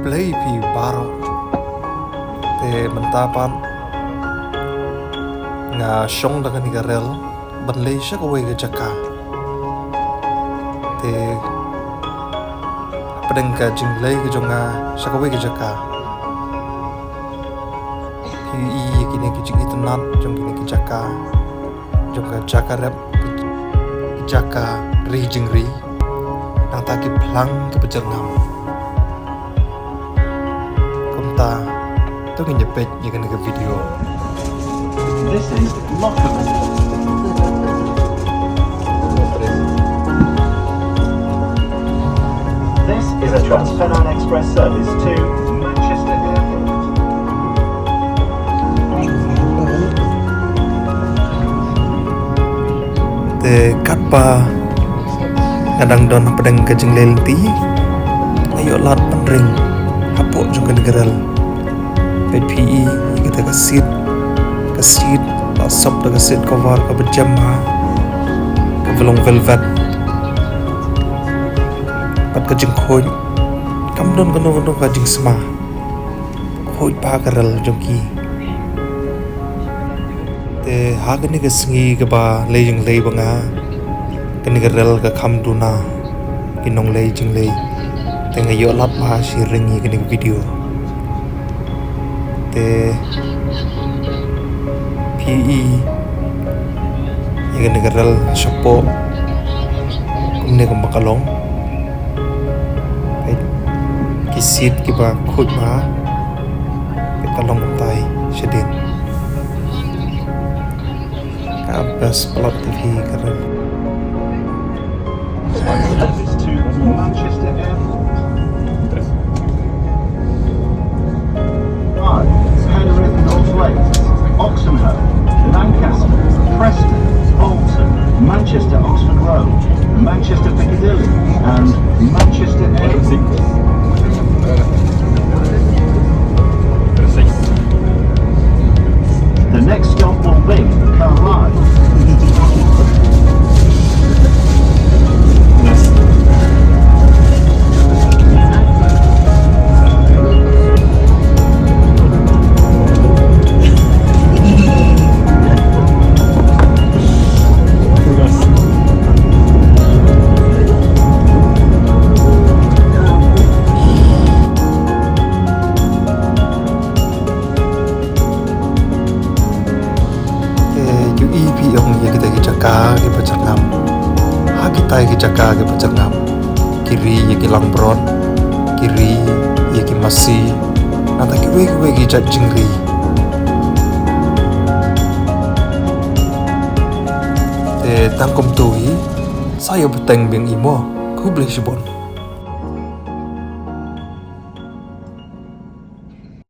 play pi baro te mentapan nga shong daga ni garel ban lei sha ko wege jaka te padeng ka jinglei ke jonga sha ko wege jaka pi i kini ki jing itnat jong kini ki jaka jonga jaka rep jaka ri jingri nang taki plang ke pejernam komta to nyepet nyaga naga video. This is Lockham. This is a Transpennine Express service to Manchester Airport. Te katpa kadang don pedang kajeng lelti ayo lat penring hapok juga negeral PPE kita kasit tak sop dah kasit cover ke berjama ke velong velvet pat kajeng khoi kam don kono kajeng sma khoi pa karal jongki te hagani ke sengi ke ba lejeng lei banga kani garel ka kham duna kinong lei jing lei tenga yo lat ba si ringi kani video te PE yang garel sopo kumne kam bakalong ai kisit ki ba khut ma ke kalong tai sedin ka bas plot TV garel Service to Manchester Airport. 5. Penrith North Lakes, Oxenholme, Lancaster, Preston, Bolton, Manchester Oxford Road, Manchester Piccadilly, and Manchester Airport. The next stop will be Carlisle. EP ông ya kita jaka ke pacangam ha kita ke jaka ke pacangam kiri ya ki langbron kiri ya ki masi nata ki we ki jat jingri te tangkom tui saya beteng beng imo ku beli sibon